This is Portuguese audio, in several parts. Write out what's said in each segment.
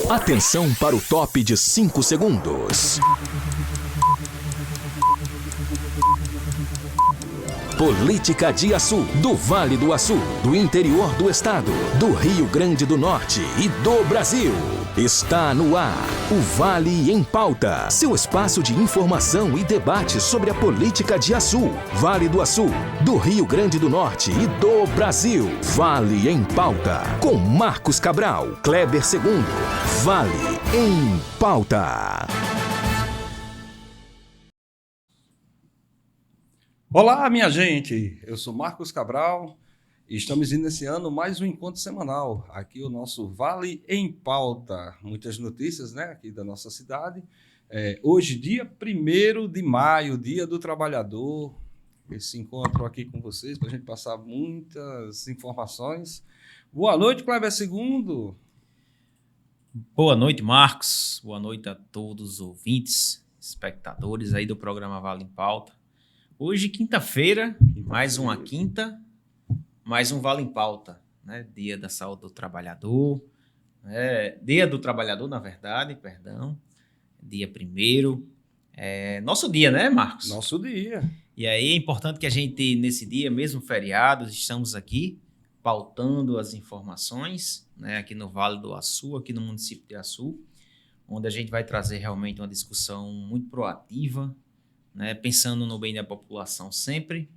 Atenção para o top de 5 segundos. Política de Açu, do Vale do Açu, do interior do estado, do Rio Grande do Norte e do Brasil. Está no ar, o Vale em Pauta, seu espaço de informação e debate sobre a política de Açu, Vale do Açu, do Rio Grande do Norte e do Brasil. Vale em Pauta, com Marcos Cabral, Kleber II. Vale em Pauta. Olá, minha gente! Eu sou Marcos Cabral e estamos iniciando mais um encontro semanal. Aqui o nosso Vale em Pauta. Muitas notícias, né, aqui da nossa cidade. Hoje, dia 1º de maio, Dia do Trabalhador. Esse encontro aqui com vocês para a gente passar muitas informações. Boa noite, Kleber II. Boa noite, Marcos. Boa noite a todos os ouvintes, espectadores aí do programa Vale em Pauta. Hoje, quinta-feira, mais uma quinta, mais um Vale em Pauta, né? Dia da Saúde do Trabalhador, Dia do Trabalhador, na verdade, perdão, dia 1º, nosso dia, né, Marcos? Nosso dia. E aí é importante que a gente, nesse dia, mesmo feriados, estamos aqui pautando as informações, né, aqui no Vale do Açu, aqui no município de Açu, onde a gente vai trazer realmente uma discussão muito proativa, né, pensando no bem da população sempre,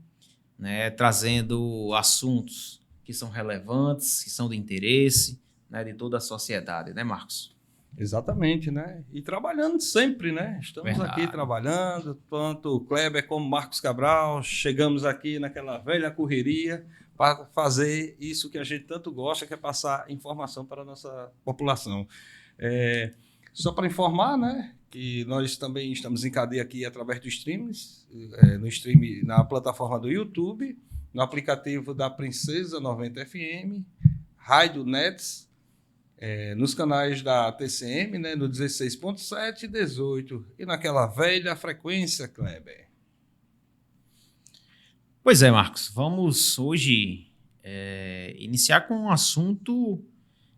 né, trazendo assuntos que são relevantes, que são de interesse, né, de toda a sociedade, né, Marcos? Exatamente, né? E trabalhando sempre, né? Estamos Verdade. aqui trabalhando, tanto o Kleber como o Marcos Cabral, chegamos aqui naquela velha correria para fazer isso que a gente tanto gosta, que é passar informação para a nossa população. Só para informar, né, que nós também estamos em cadeia aqui através do streams, no stream, na plataforma do YouTube, no aplicativo da Princesa 90 FM, Rádio Nets, nos canais da TCM, né, no 16.7 e 18, e naquela velha frequência, Kleber. Pois é, Marcos, vamos hoje iniciar com um assunto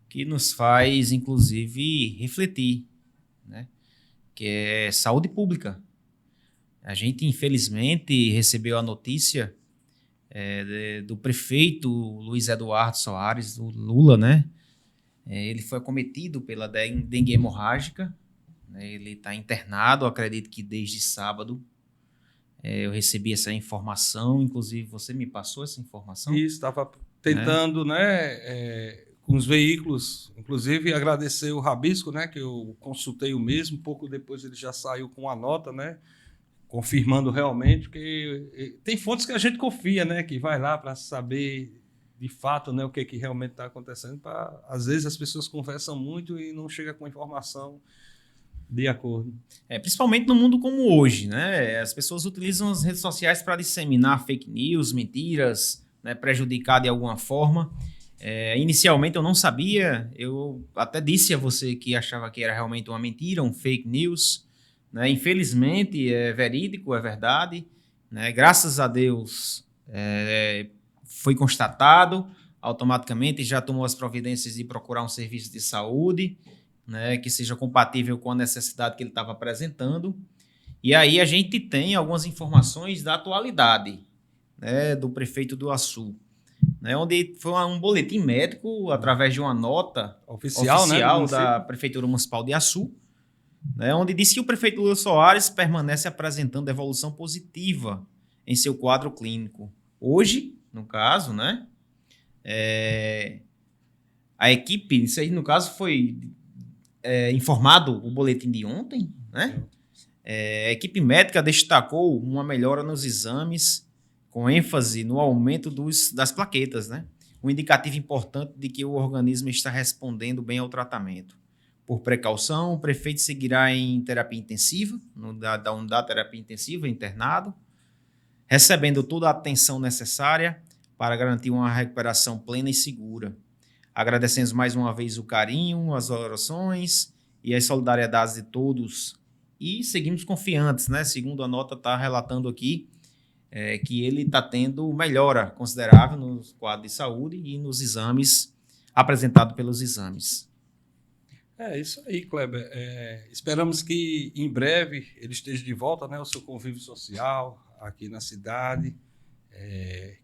que nos faz, inclusive, refletir, né? Que é saúde pública. A gente, infelizmente, recebeu a notícia do prefeito Luiz Eduardo Soares, do Lula, né? Ele foi acometido pela dengue hemorrágica, né? Ele está internado, acredito que desde sábado. Eu recebi essa informação, inclusive você me passou essa informação. Isso, estava tentando, né, com os veículos, inclusive agradecer o Rabisco, né, que eu consultei o mesmo, pouco depois ele já saiu com a nota, né, confirmando realmente que tem fontes que a gente confia, né, que vai lá para saber de fato, né, o que realmente está acontecendo. Às vezes as pessoas conversam muito e não chega com informação de acordo. Principalmente no mundo como hoje, né? As pessoas utilizam as redes sociais para disseminar fake news, mentiras, né, prejudicar de alguma forma. Inicialmente eu não sabia, eu até disse a você que achava que era realmente uma mentira, um fake news, né? Infelizmente é verídico, é verdade, né? Graças a Deus foi constatado automaticamente, já tomou as providências de procurar um serviço de saúde, né, que seja compatível com a necessidade que ele estava apresentando. E aí a gente tem algumas informações da atualidade, né, do prefeito do Açu, né, onde foi um boletim médico através de uma nota oficial, né, da Prefeitura Municipal de Açu, né, onde diz que o prefeito Luiz Soares permanece apresentando evolução positiva em seu quadro clínico. Hoje, no caso, né, a equipe, isso aí no caso foi informado o boletim de ontem, né? A equipe médica destacou uma melhora nos exames, com ênfase no aumento das plaquetas, né? Um indicativo importante de que o organismo está respondendo bem ao tratamento. Por precaução, o prefeito seguirá em terapia intensiva, da unidade de terapia intensiva, internado, recebendo toda a atenção necessária para garantir uma recuperação plena e segura. Agradecemos mais uma vez o carinho, as orações e as solidariedades de todos. E seguimos confiantes, né? Segundo a nota está relatando aqui, que ele está tendo melhora considerável no quadro de saúde e nos exames, apresentado pelos exames. É isso aí, Kleber. Esperamos que em breve ele esteja de volta, né, ao seu convívio social aqui na cidade,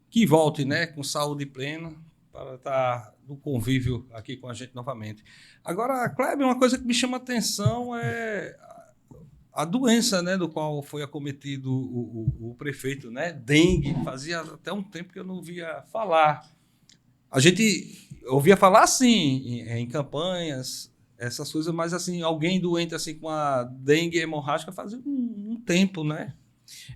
que volte, né, com saúde plena para estar no convívio aqui com a gente novamente. Agora, Kleber, uma coisa que me chama a atenção é a doença, né, do qual foi acometido o prefeito, né, dengue. Fazia até um tempo que eu não ouvia falar. A gente ouvia falar assim em campanhas, essas coisas, mas assim, alguém doente assim com a dengue hemorrágica fazia um tempo, né?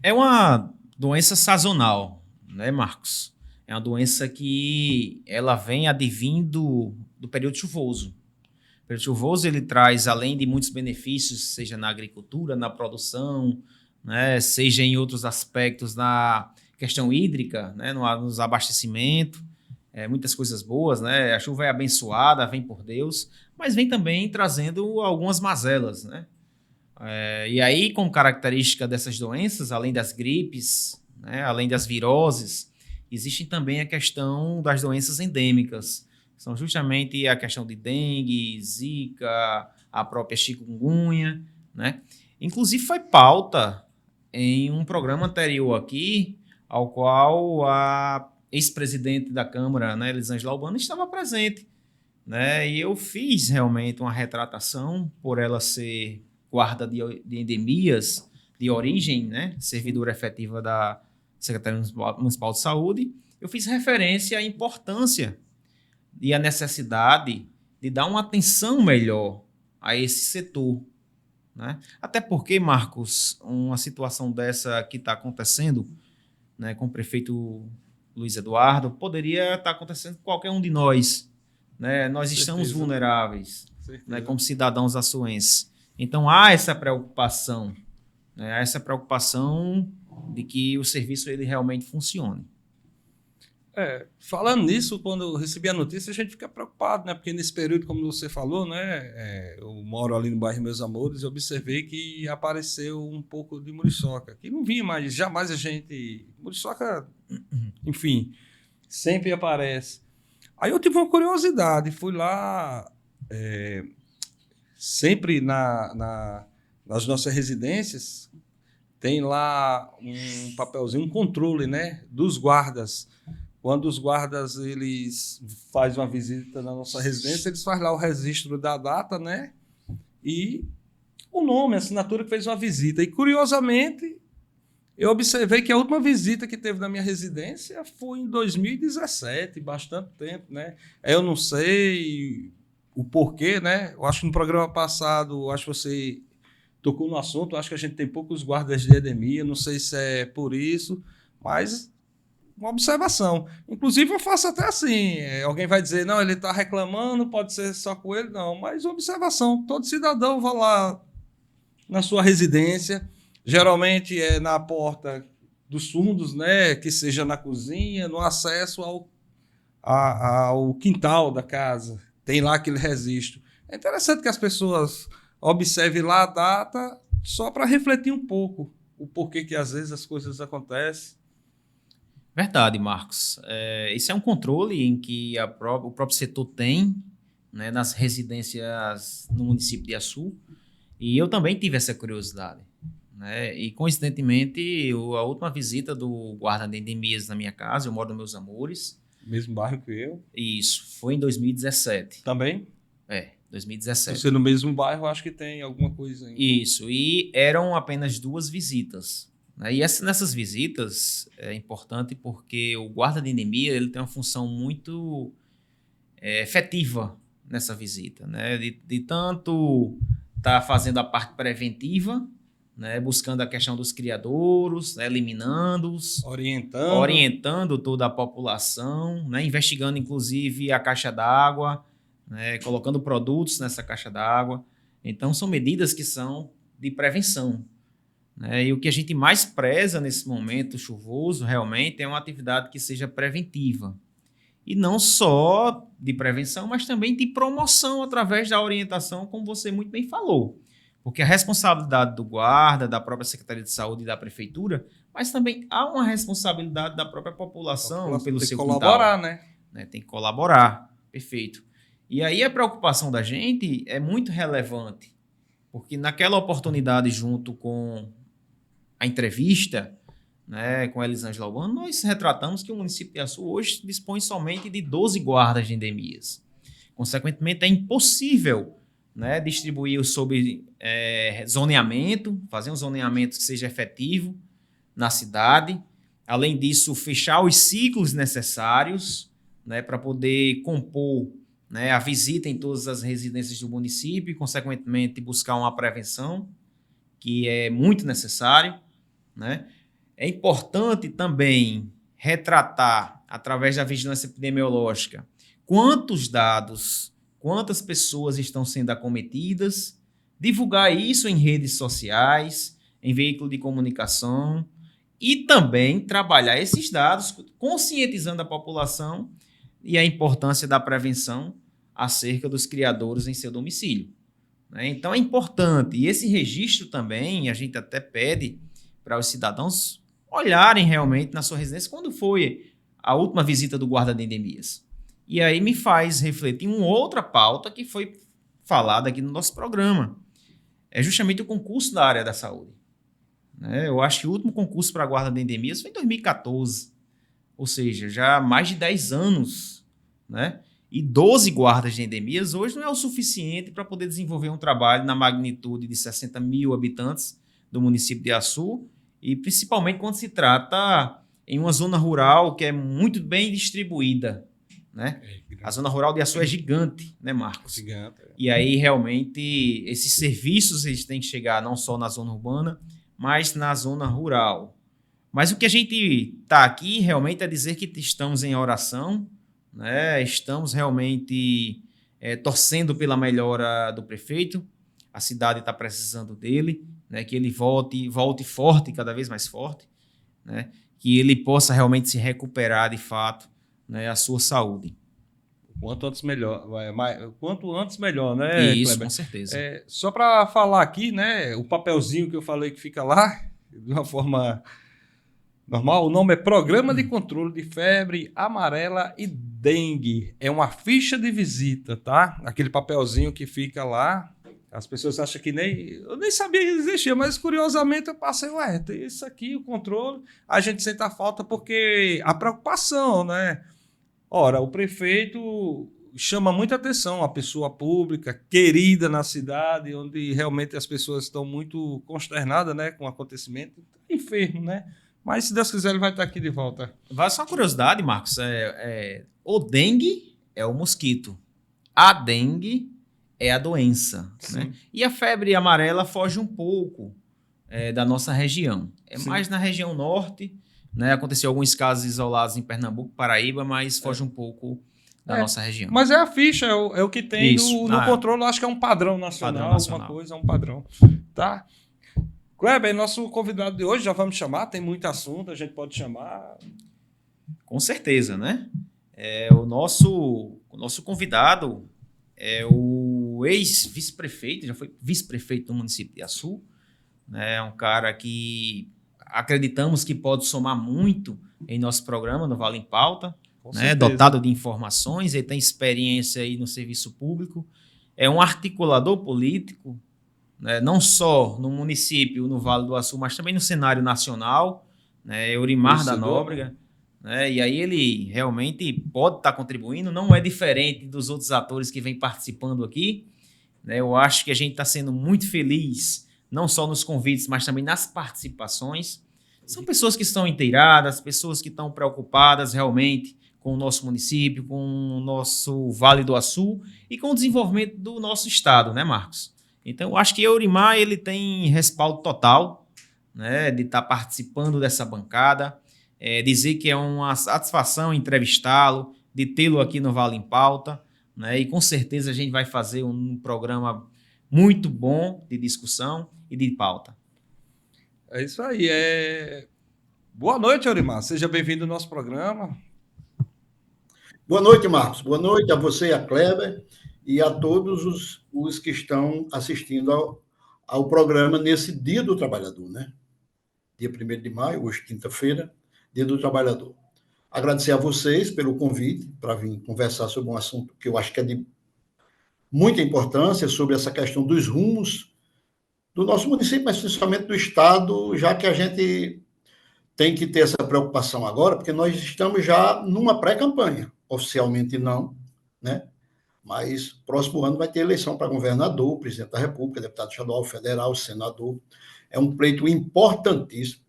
É uma doença sazonal, né, Marcos? É uma doença que ela vem advindo do período chuvoso. O período chuvoso ele traz, além de muitos benefícios, seja na agricultura, na produção, né, seja em outros aspectos na questão hídrica, né, nos abastecimentos, muitas coisas boas, né? A chuva é abençoada, vem por Deus, mas vem também trazendo algumas mazelas, né? E aí, como característica dessas doenças, além das gripes, né, além das viroses, existem também a questão das doenças endêmicas. São justamente a questão de dengue, zika, a própria chikungunya, né? Inclusive foi pauta em um programa anterior aqui, ao qual a ex-presidente da Câmara, né, Elisângela Albano, estava presente, né? E eu fiz realmente uma retratação por ela ser guarda de endemias de origem, né, servidora efetiva da Secretaria Municipal de Saúde. Eu fiz referência à importância e à necessidade de dar uma atenção melhor a esse setor, né? Até porque, Marcos, uma situação dessa que está acontecendo, né, com o prefeito Luiz Eduardo, poderia estar acontecendo com qualquer um de nós, né? Nós estamos vulneráveis, né, como cidadãos açuenses. Então, há essa preocupação, né? Há essa preocupação de que o serviço ele realmente funcione. Falando nisso, quando eu recebi a notícia, a gente fica preocupado, né? Porque nesse período, como você falou, né? Eu moro ali no bairro Meus Amores e observei que apareceu um pouco de muriçoca, que não vinha mais, jamais a gente... Muriçoca, enfim, sempre aparece. Aí eu tive uma curiosidade, fui lá, sempre nas nossas residências, tem lá um papelzinho, um controle, né? Dos guardas. Quando os guardas eles fazem uma visita na nossa residência, eles fazem lá o registro da data, né? E o nome, a assinatura que fez uma visita. E, curiosamente, eu observei que a última visita que teve na minha residência foi em 2017, bastante tempo, né? Eu não sei o porquê, né? Eu acho que no programa passado, acho que você tocou no assunto, acho que a gente tem poucos guardas de endemia, não sei se é por isso, mas... uma observação. Inclusive, eu faço até assim. Alguém vai dizer, não, ele está reclamando, pode ser só com ele. Não, mas observação. Todo cidadão vai lá na sua residência, geralmente é na porta dos fundos, né, que seja na cozinha, no acesso ao quintal da casa. Tem lá aquele registro. É interessante que as pessoas observem lá a data só para refletir um pouco o porquê que às vezes as coisas acontecem. Verdade, Marcos. Esse é um controle em que o próprio setor tem, né, nas residências no município de Açu, e eu também tive essa curiosidade, né? E, coincidentemente, a última visita do guarda de endemias na minha casa, eu moro nos Meus Amores. Mesmo bairro que eu. Isso, foi em 2017. Também? 2017. Você no mesmo bairro, acho que tem alguma coisa ainda. Isso, e eram apenas 2 visitas. E nessas visitas é importante porque o guarda de endemia ele tem uma função muito efetiva nessa visita, né? De tanto estar fazendo a parte preventiva, né? Buscando a questão dos criadouros, né? Eliminando-os, orientando toda a população, né? Investigando inclusive a caixa d'água, né? Colocando produtos nessa caixa d'água. Então são medidas que são de prevenção. E o que a gente mais preza nesse momento chuvoso realmente é uma atividade que seja preventiva. E não só de prevenção, mas também de promoção através da orientação, como você muito bem falou. Porque a responsabilidade do guarda, da própria Secretaria de Saúde e da Prefeitura, mas também há uma responsabilidade da própria população pelo seu quintal. Tem que colaborar, né? Tem que colaborar, perfeito. E aí a preocupação da gente é muito relevante, porque naquela oportunidade, junto com a entrevista, né, com a Elisângela Albano, nós retratamos que o município de Açu hoje dispõe somente de 12 guardas de endemias. Consequentemente, é impossível, né, distribuir sob zoneamento, fazer um zoneamento que seja efetivo na cidade. Além disso, fechar os ciclos necessários, né, para poder compor, né, a visita em todas as residências do município e, consequentemente, buscar uma prevenção, que é muito necessário, né? É importante também retratar, através da vigilância epidemiológica, quantos dados, quantas pessoas estão sendo acometidas, divulgar isso em redes sociais, em veículo de comunicação, e também trabalhar esses dados, conscientizando a população e a importância da prevenção acerca dos criadouros em seu domicílio, né? Então é importante, e esse registro também, a gente até pede para os cidadãos olharem realmente na sua residência quando foi a última visita do guarda de endemias. E aí me faz refletir em uma outra pauta que foi falada aqui no nosso programa, é justamente o concurso da área da saúde, né? Eu acho que o último concurso para a guarda de endemias foi em 2014, ou seja, já há mais de 10 anos, né? E 12 guardas de endemias hoje não é o suficiente para poder desenvolver um trabalho na magnitude de 60 mil habitantes do município de Açu, e principalmente quando se trata em uma zona rural que é muito bem distribuída, né? A zona rural de Açu é gigante, né, Marcos? Gigante. E aí, realmente, esses serviços eles têm que chegar não só na zona urbana, mas na zona rural. Mas o que a gente está aqui realmente é dizer que estamos em oração, né? Estamos realmente torcendo pela melhora do prefeito. A cidade está precisando dele, né? Que ele volte forte, cada vez mais forte, né? Que ele possa realmente se recuperar de fato, né, a sua saúde. Quanto antes melhor, quanto antes melhor, né, Isso, Kleber? com certeza. Só para falar aqui, né, o papelzinho que eu falei que fica lá, de uma forma normal, o nome é Programa de Controle de Febre Amarela e Dengue. É uma ficha de visita, tá? Aquele papelzinho que fica lá. As pessoas acham que eu nem sabia que existia, mas curiosamente eu passei, tem isso aqui, o controle, a gente sente a falta porque a preocupação, né? Ora, o prefeito chama muita atenção, a pessoa pública, querida na cidade, onde realmente as pessoas estão muito consternadas, né, com o acontecimento, enfermo, né? Mas se Deus quiser, ele vai estar aqui de volta. Vai só uma curiosidade, Marcos, o dengue é o mosquito, a dengue é a doença, né? E a febre amarela foge um pouco da nossa região. É Sim. mais na região norte, né? Aconteceu alguns casos isolados em Pernambuco, Paraíba, mas foge um pouco da nossa região. Mas é a ficha, é o que tem no controle, acho que é um padrão nacional, alguma coisa, é um padrão. Tá? Kleber, nosso convidado de hoje, já vamos chamar, tem muito assunto, a gente pode chamar. Com certeza, né? O nosso convidado é o ex-vice-prefeito, já foi vice-prefeito do município de Açu, né? É um cara que acreditamos que pode somar muito em nosso programa no Vale em Pauta, né? Dotado de informações, ele tem experiência aí no serviço público, é um articulador político, né? Não só no município, no Vale do Açu, mas também no cenário nacional, né? Eurimar da Nóbrega, né? E aí ele realmente pode estar contribuindo, não é diferente dos outros atores que vêm participando aqui, né? Eu acho que a gente está sendo muito feliz, não só nos convites, mas também nas participações. São pessoas que estão inteiradas, pessoas que estão preocupadas realmente com o nosso município, com o nosso Vale do Açu e com o desenvolvimento do nosso estado, né, Marcos? Então, eu acho que Eurimar ele tem respaldo total, né, de estar participando dessa bancada, dizer que é uma satisfação entrevistá-lo, de tê-lo aqui no Vale em Pauta, né, e com certeza a gente vai fazer um programa muito bom de discussão e de pauta. É isso aí. Boa noite, Eurimar. Seja bem-vindo ao nosso programa. Boa noite, Marcos. Boa noite a você, a Kleber, e a todos os que estão assistindo ao programa nesse Dia do Trabalhador, né? Dia 1º de maio, hoje, quinta-feira, Dia do Trabalhador. Agradecer a vocês pelo convite para vir conversar sobre um assunto que eu acho que é de muita importância sobre essa questão dos rumos do nosso município, mas principalmente do Estado, já que a gente tem que ter essa preocupação agora, porque nós estamos já numa pré-campanha, oficialmente não, né? Mas próximo ano vai ter eleição para governador, presidente da República, deputado estadual, federal, senador. É um pleito importantíssimo,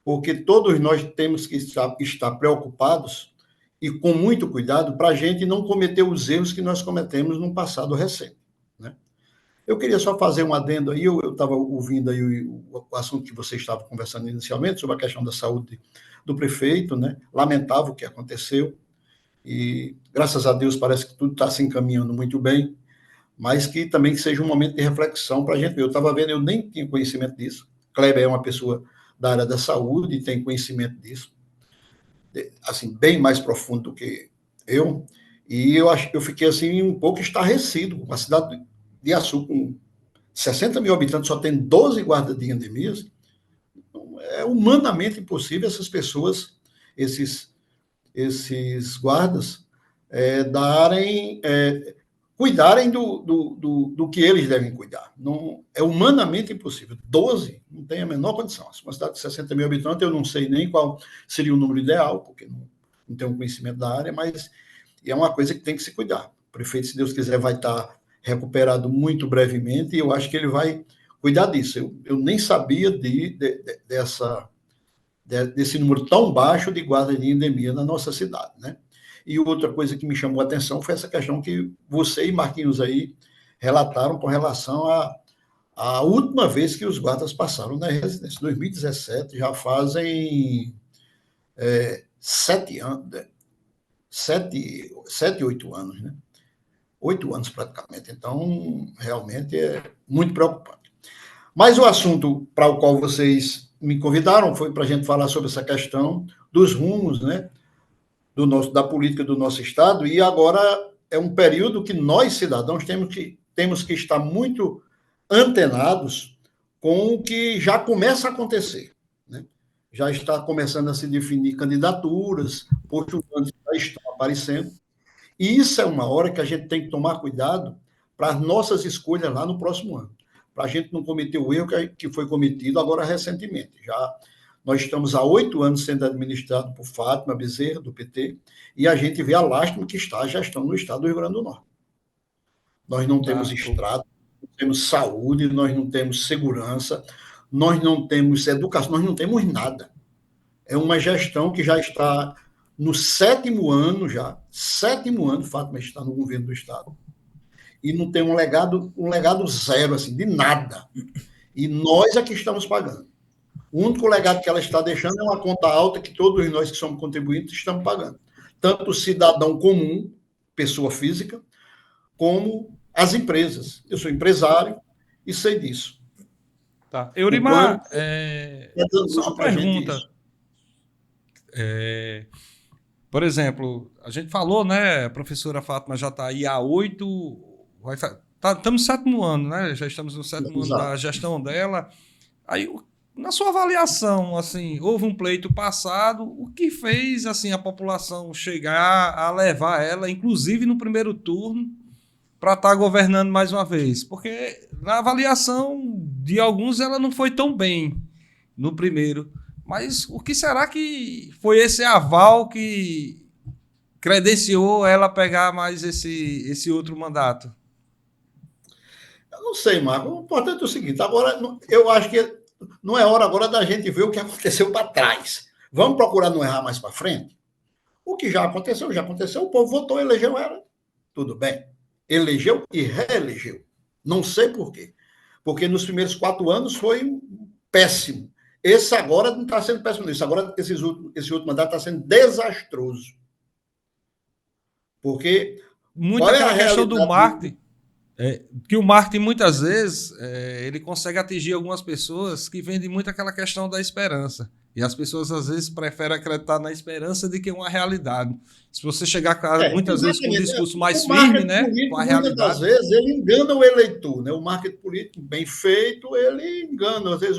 porque todos nós temos que estar preocupados e com muito cuidado para a gente não cometer os erros que nós cometemos no passado recente, né? Eu queria só fazer um adendo aí, eu estava ouvindo aí o assunto que você estava conversando inicialmente, sobre a questão da saúde do prefeito, né? Lamentável o que aconteceu, e graças a Deus parece que tudo está se encaminhando muito bem, mas que também seja um momento de reflexão para a gente ver. Eu estava vendo, eu nem tinha conhecimento disso. Kleber é uma pessoa da área da saúde e tem conhecimento disso, assim, bem mais profundo do que eu, e eu fiquei assim um pouco estarrecido. Uma cidade de Açu com 60 mil habitantes só tem 12 guardas de endemias. Então, é humanamente impossível essas pessoas, esses guardas, cuidarem do que eles devem cuidar. Não, é humanamente impossível. 12 não tem a menor condição. Uma cidade de 60 mil habitantes, eu não sei nem qual seria o número ideal, porque não tenho conhecimento da área, mas é uma coisa que tem que se cuidar. O prefeito, se Deus quiser, vai estar recuperado muito brevemente, e eu acho que ele vai cuidar disso. Eu nem sabia desse número tão baixo de guardas de endemia na nossa cidade, né? E outra coisa que me chamou a atenção foi essa questão que você e Marquinhos aí relataram com relação à última vez que os guardas passaram na residência. 2017, já fazem 7 anos, 8 anos, né? 8 anos praticamente. Então, realmente é muito preocupante. Mas o assunto para o qual vocês me convidaram foi para a gente falar sobre essa questão dos rumos, né? Da política do nosso Estado, e agora é um período que nós, cidadãos, temos que estar muito antenados com o que já começa a acontecer, né? Já está começando a se definir candidaturas, postulantes já estão aparecendo, e isso é uma hora que a gente tem que tomar cuidado para as nossas escolhas lá no próximo ano, para a gente não cometer o erro que foi cometido agora recentemente. Nós estamos há 8 anos sendo administrado por Fátima Bezerra, do PT, e a gente vê a lástima que está a gestão no estado do Rio Grande do Norte. Nós não temos estrada, não temos saúde, nós não temos segurança, nós não temos educação, nós não temos nada. É uma gestão que já está no 7º ano, Fátima está no governo do estado, e não tem um legado zero, assim, de nada. E nós é que estamos pagando. O único legado que ela está deixando é uma conta alta que todos nós que somos contribuintes estamos pagando. Tanto o cidadão comum, pessoa física, como as empresas. Eu sou empresário e sei disso. Tá. Eurimar, só uma pergunta. Por exemplo, a gente falou, né? A professora Fátima já está aí há 8... estamos no 7º ano, né? Já estamos no 7º ano da gestão dela. Aí, na sua avaliação, assim, houve um pleito passado, o que fez assim a população chegar a levar ela, inclusive no primeiro turno, para estar governando mais uma vez? Porque na avaliação de alguns ela não foi tão bem no primeiro. Mas o que será que foi esse aval que credenciou ela pegar mais esse outro mandato? Eu não sei, Marco. O importante é o seguinte, agora eu acho que não é hora agora da gente ver o que aconteceu para trás. Vamos procurar não errar mais para frente? O que já aconteceu, o povo votou, elegeu ela. Tudo bem. Elegeu e reelegeu. Não sei por quê. Porque nos primeiros 4 anos foi péssimo. Esse agora não está sendo péssimo. Agora, esse último mandato está sendo desastroso. Porque... Muita aquela questão do marketing. Que o marketing, muitas vezes, ele consegue atingir algumas pessoas que vendem muito aquela questão da esperança. E as pessoas, às vezes, preferem acreditar na esperança do que uma realidade. Se você chegar, muitas vezes, com um discurso mais firme, né, com a realidade... Muitas vezes, ele engana o eleitor, né? O marketing político bem feito, ele engana. Às vezes,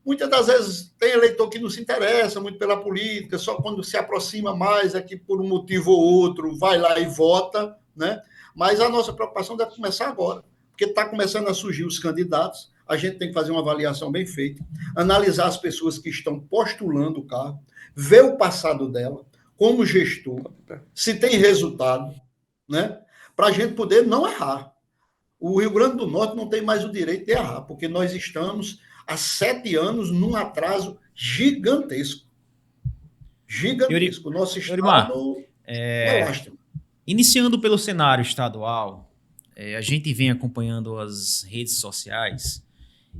muitas das vezes, tem eleitor que não se interessa muito pela política, só quando se aproxima mais é que, por um motivo ou outro, vai lá e vota, né? Mas a nossa preocupação deve começar agora, porque está começando a surgir os candidatos, a gente tem que fazer uma avaliação bem feita, analisar as pessoas que estão postulando o cargo, ver o passado dela, como gestor, se tem resultado, né? Para a gente poder não errar. O Rio Grande do Norte não tem mais o direito de errar, porque nós estamos há 7 anos num atraso gigantesco. Gigantesco. O nosso estado é lastro. Iniciando pelo cenário estadual, a gente vem acompanhando as redes sociais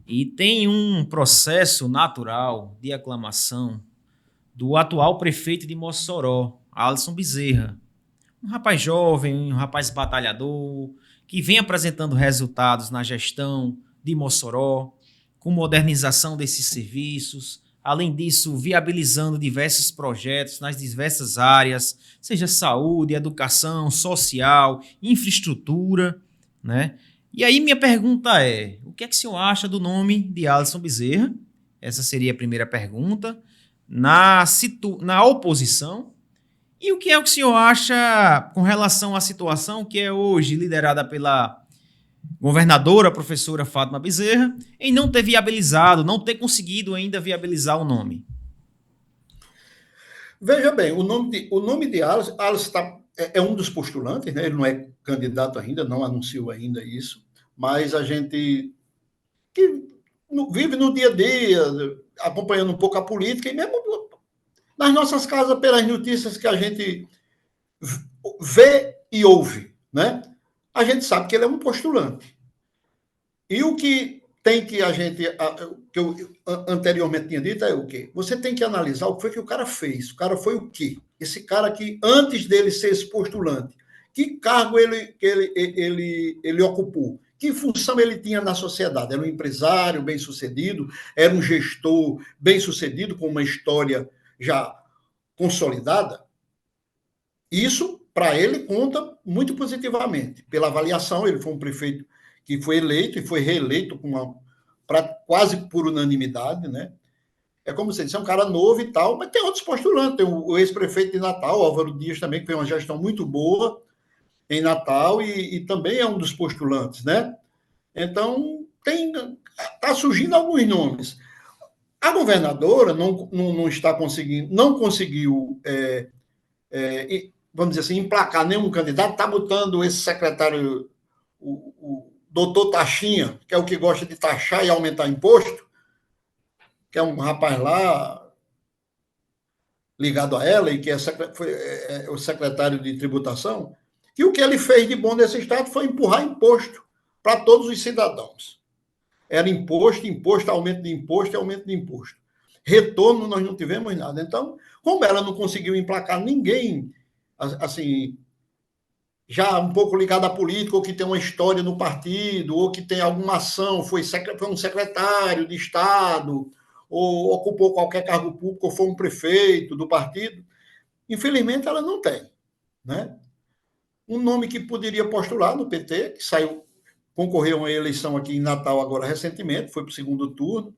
e tem um processo natural de aclamação do atual prefeito de Mossoró, Alisson Bezerra. Um rapaz jovem, um rapaz batalhador, que vem apresentando resultados na gestão de Mossoró, com modernização desses serviços, além disso, viabilizando diversos projetos nas diversas áreas, seja saúde, educação, social, infraestrutura, né? E aí minha pergunta é, o que é que o senhor acha do nome de Alisson Bezerra? Essa seria a primeira pergunta. Na oposição, e o que é o que o senhor acha com relação à situação que é hoje liderada pela governadora, a professora Fátima Bezerra, em não ter viabilizado, não ter conseguido ainda viabilizar o nome? Veja bem, o nome de Alisson é um dos postulantes, né? Ele não é candidato ainda, não anunciou ainda isso, mas a gente que vive no dia a dia, acompanhando um pouco a política, e mesmo nas nossas casas, pelas notícias que a gente vê e ouve, né? A gente sabe que ele é um postulante. E o que tem que que eu anteriormente tinha dito é o quê? Você tem que analisar o que foi que o cara fez. O cara foi o quê? Esse cara que, antes dele ser esse postulante, que cargo ele ocupou? Que função ele tinha na sociedade? Era um empresário bem-sucedido? Era um gestor bem-sucedido com uma história já consolidada? Isso, para ele, conta muito positivamente. Pela avaliação, ele foi um prefeito que foi eleito e foi reeleito quase por unanimidade, né? É como você disse, é um cara novo e tal, mas tem outros postulantes. Tem o ex-prefeito de Natal, Álvaro Dias, também, que fez uma gestão muito boa em Natal e também é um dos postulantes, né? Então, está surgindo alguns nomes. A governadora não está conseguindo, não conseguiu, vamos dizer assim, emplacar nenhum candidato, está botando esse secretário, o doutor Taxinha, que é o que gosta de taxar e aumentar imposto, que é um rapaz lá ligado a ela e que foi o secretário de tributação, e o que ele fez de bom nesse estado foi empurrar imposto para todos os cidadãos. Era imposto, aumento de imposto e aumento de imposto. Retorno nós não tivemos nada. Então, como ela não conseguiu emplacar ninguém, assim, já um pouco ligado à política, ou que tem uma história no partido, ou que tem alguma ação, foi um secretário de Estado, ou ocupou qualquer cargo público, ou foi um prefeito do partido, infelizmente ela não tem, né? Um nome que poderia postular no PT, que concorreu a uma eleição aqui em Natal agora recentemente, foi para o segundo turno,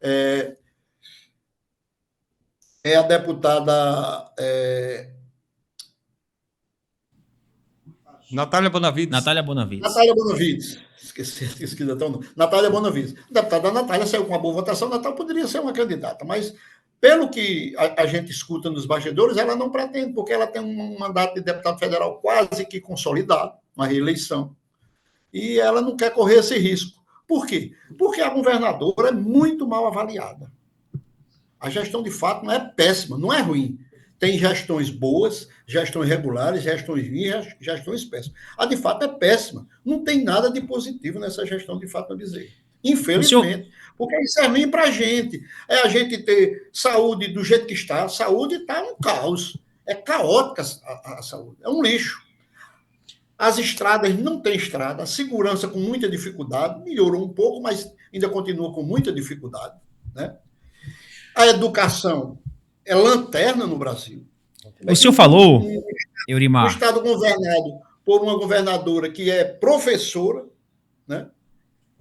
é a deputada Natália Bonavides. Natália Bonavides. Natália Bonavides. Esqueci até o nome. Natália Bonavides. A deputada Natália saiu com uma boa votação, Natália poderia ser uma candidata, mas pelo que a gente escuta nos bastidores, ela não pretende, porque ela tem um mandato de deputado federal quase que consolidado, uma reeleição, e ela não quer correr esse risco. Por quê? Porque a governadora é muito mal avaliada. A gestão, de fato, não é péssima, não é ruim. Tem gestões boas, gestões regulares, gestões ruins, gestões péssimas. A, de fato, é péssima. Não tem nada de positivo nessa gestão de Fátima Bezerra. Infelizmente. Porque isso é ruim para a gente. É a gente ter saúde do jeito que está. A saúde está um caos. É caótica a saúde. É um lixo. As estradas não têm estrada. A segurança com muita dificuldade. Melhorou um pouco, mas ainda continua com muita dificuldade, né? A educação é lanterna no Brasil. O senhor falou, Eurimar... Um estado governado por uma governadora que é professora, né?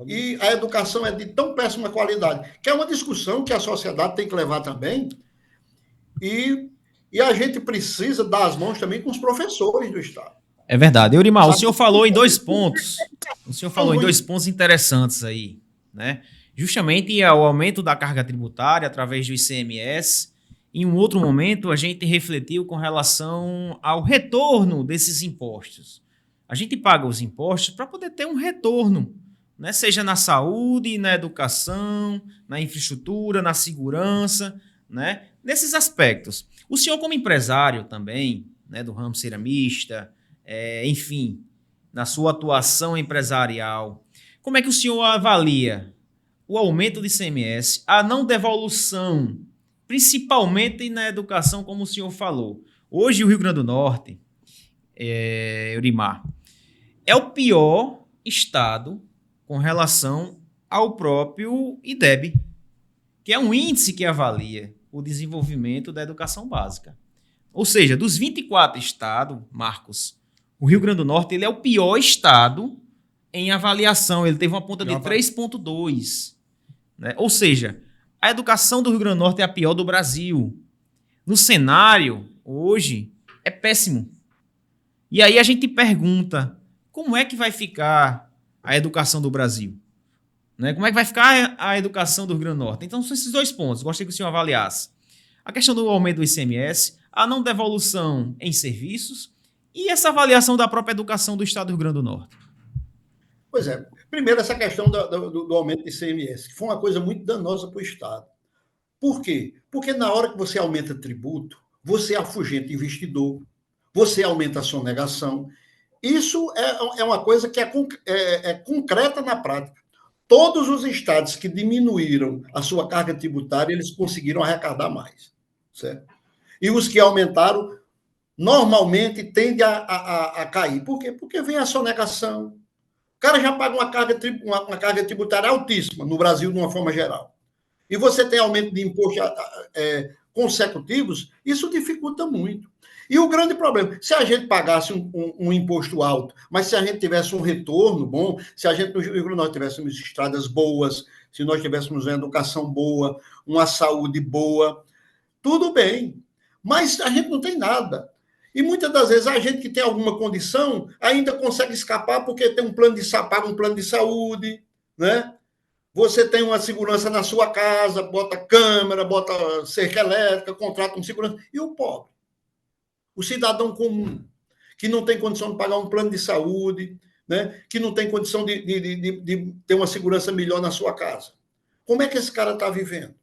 E a educação é de tão péssima qualidade, que é uma discussão que a sociedade tem que levar também, e a gente precisa dar as mãos também com os professores do estado. É verdade. Eurimar, o Sabe? senhor falou em dois pontos. O senhor falou em dois pontos interessantes aí, né? Justamente o aumento da carga tributária através do ICMS. Em um outro momento, a gente refletiu com relação ao retorno desses impostos. A gente paga os impostos para poder ter um retorno, né? Seja na saúde, na educação, na infraestrutura, na segurança, né? Nesses aspectos. O senhor, como empresário também, né, do ramo ceramista, enfim, na sua atuação empresarial, como é que o senhor avalia o aumento do ICMS, a não devolução, principalmente na educação, como o senhor falou? Hoje, o Rio Grande do Norte, Eurimar, é o pior estado com relação ao próprio IDEB, que é um índice que avalia o desenvolvimento da educação básica. Ou seja, dos 24 estados, Marcos, o Rio Grande do Norte ele é o pior estado em avaliação. Ele teve uma ponta de 3,2. Né? Ou seja, a educação do Rio Grande do Norte é a pior do Brasil. No cenário, hoje, é péssimo. E aí a gente pergunta, como é que vai ficar a educação do Brasil? Né? Como é que vai ficar a educação do Rio Grande do Norte? Então, são esses dois pontos. Gostaria que o senhor avaliasse. A questão do aumento do ICMS, a não devolução em serviços e essa avaliação da própria educação do Estado do Rio Grande do Norte. Pois é. Primeiro, essa questão do aumento do ICMS, que foi uma coisa muito danosa para o Estado. Por quê? Porque na hora que você aumenta tributo, você afugenta investidor, você aumenta a sonegação. Isso é uma coisa que é concreta na prática. Todos os estados que diminuíram a sua carga tributária, eles conseguiram arrecadar mais. Certo? E os que aumentaram, normalmente, tendem a cair. Por quê? Porque vem a sonegação. O cara já paga uma carga tributária altíssima no Brasil, de uma forma geral. E você tem aumento de impostos consecutivos, isso dificulta muito. E o grande problema, se a gente pagasse um imposto alto, mas se a gente tivesse um retorno bom, se a gente, nós tivéssemos estradas boas, se nós tivéssemos uma educação boa, uma saúde boa, tudo bem. Mas a gente não tem nada. E muitas das vezes a gente que tem alguma condição ainda consegue escapar porque tem um plano de saúde, né? Você tem uma segurança na sua casa, bota câmera, bota cerca elétrica, contrata um segurança. E o pobre? O cidadão comum, que não tem condição de pagar um plano de saúde, né? Que não tem condição de ter uma segurança melhor na sua casa. Como é que esse cara está vivendo?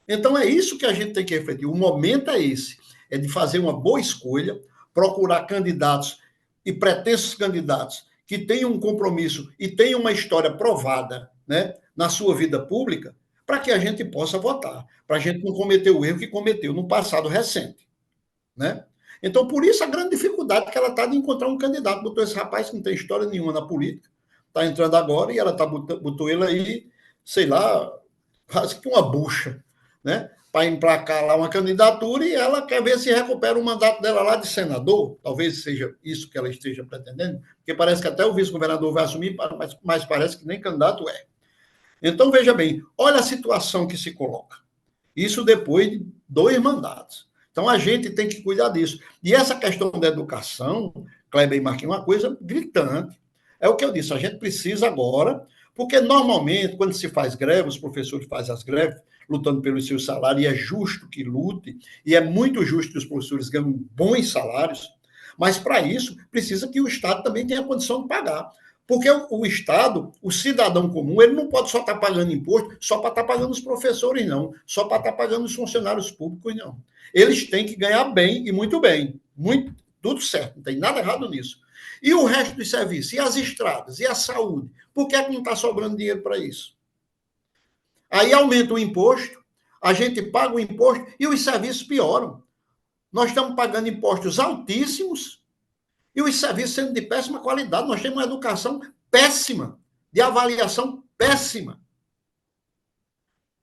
Então, é isso que a gente tem que refletir. O momento é esse, é de fazer uma boa escolha, procurar candidatos e pretensos candidatos que tenham um compromisso e tenham uma história provada, né, na sua vida pública, para que a gente possa votar, para a gente não cometer o erro que cometeu no passado recente. Né? Então, por isso, a grande dificuldade que ela está de encontrar um candidato. Botou esse rapaz que não tem história nenhuma na política, está entrando agora e ela botou ele aí, sei lá, quase que uma bucha, né? Para emplacar lá uma candidatura e ela quer ver se recupera o mandato dela lá de senador. Talvez seja isso que ela esteja pretendendo, porque parece que até o vice-governador vai assumir, mas parece que nem candidato é. Então, veja bem, olha a situação que se coloca. Isso depois de 2 mandatos. Então, a gente tem que cuidar disso. E essa questão da educação, Kleber e Marquinhos, é uma coisa gritante. É o que eu disse, a gente precisa agora, porque normalmente, quando se faz greve, os professores fazem as greves, lutando pelo seu salário, e é justo que lute, e é muito justo que os professores ganhem bons salários, mas para isso precisa que o Estado também tenha condição de pagar. Porque o Estado, o cidadão comum, ele não pode só estar pagando imposto só para estar pagando os professores, não. Só para estar pagando os funcionários públicos, não. Eles têm que ganhar bem e muito bem. Tudo certo, não tem nada errado nisso. E o resto dos serviços? E as estradas? E a saúde? Por que não está sobrando dinheiro para isso? Aí aumenta o imposto, a gente paga o imposto e os serviços pioram. Nós estamos pagando impostos altíssimos e os serviços sendo de péssima qualidade. Nós temos uma educação péssima, de avaliação péssima.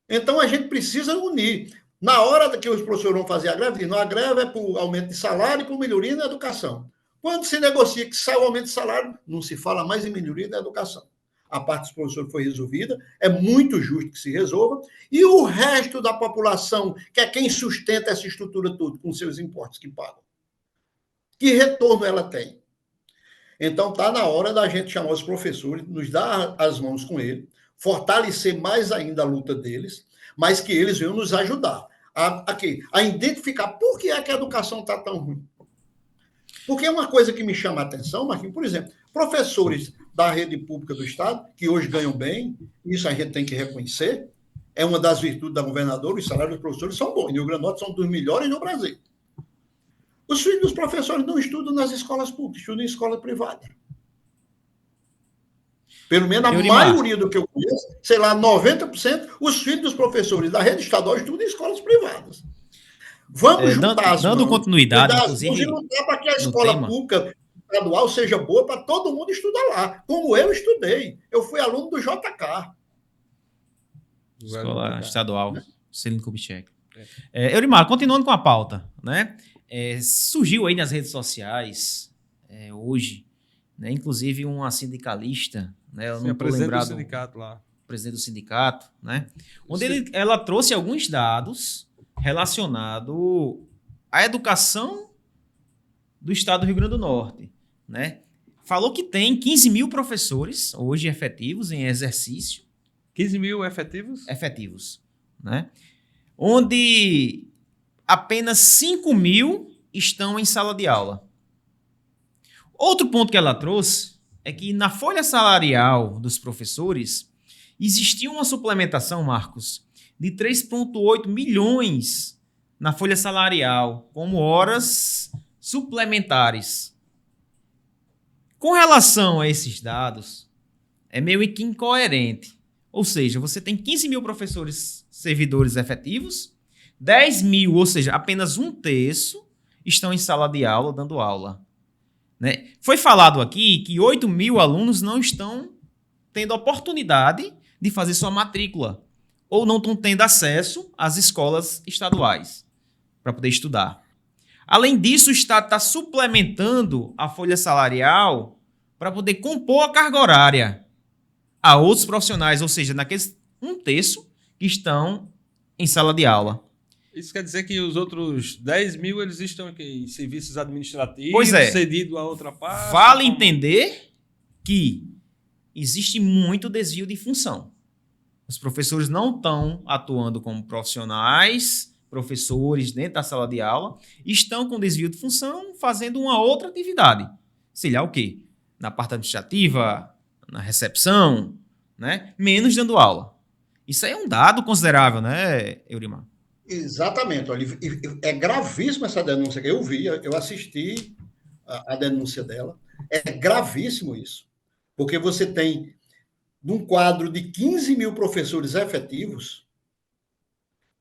Então, a gente precisa unir. Na hora que os professores vão fazer a greve, a greve é por aumento de salário e por melhoria na educação. Quando se negocia que sai o aumento de salário, não se fala mais em melhoria da educação. A parte dos professores foi resolvida, é muito justo que se resolva, e o resto da população, que é quem sustenta essa estrutura toda com seus impostos que pagam. Que retorno ela tem? Então, está na hora da gente chamar os professores, nos dar as mãos com eles, fortalecer mais ainda a luta deles, mas que eles venham nos ajudar a identificar por que é que a educação está tão ruim. Porque é uma coisa que me chama a atenção, Marquinhos, por exemplo, professores da rede pública do Estado, que hoje ganham bem, isso a gente tem que reconhecer, é uma das virtudes da governadora, os salários dos professores são bons, e no Rio Grande do Norte são dos melhores no Brasil. Os filhos dos professores não estudam nas escolas públicas, estudam em escola privada. Pelo menos a maioria do que eu conheço, sei lá, 90%, os filhos dos professores da rede estadual estudam em escolas privadas. Vamos juntar as dando mãos, continuidade, inclusive, e lutar para que a escola pública estadual seja boa para todo mundo estudar lá, como eu estudei. Eu fui aluno do JK. Escola Estadual, Celino Kubitschek. Eurimar, continuando com a pauta, né? Surgiu aí nas redes sociais, hoje, né, inclusive uma sindicalista, né? Eu não estou lembrado. Do sindicato lá. Presidente do sindicato, né? Onde ela trouxe alguns dados relacionados à educação do estado do Rio Grande do Norte, né? Falou que tem 15 mil professores hoje efetivos em exercício. 15 mil efetivos? Efetivos, né? Onde apenas 5 mil estão em sala de aula. Outro ponto que ela trouxe é que na folha salarial dos professores existia uma suplementação, Marcos, de 3,8 milhões na folha salarial, como horas suplementares. Com relação a esses dados, é meio que incoerente. Ou seja, você tem 15 mil professores servidores efetivos, 10 mil, ou seja, apenas um terço, estão em sala de aula dando aula. Né? Foi falado aqui que 8 mil alunos não estão tendo oportunidade de fazer sua matrícula ou não estão tendo acesso às escolas estaduais para poder estudar. Além disso, o Estado está suplementando a folha salarial para poder compor a carga horária a outros profissionais, ou seja, naqueles um terço que estão em sala de aula. Isso quer dizer que os outros 10 mil eles estão aqui em serviços administrativos, pois é, cedido a outra parte. Vale entender que existe muito desvio de função. Os professores não estão atuando como profissionais, professores dentro da sala de aula, estão com desvio de função fazendo uma outra atividade. Sei lá o quê? Na parte administrativa, na recepção, né? Menos dando aula. Isso aí é um dado considerável, né, Eurimar? Exatamente. Olha, é gravíssima essa denúncia que eu vi, eu assisti a denúncia dela. É gravíssimo isso. Porque você tem, num quadro de 15 mil professores efetivos,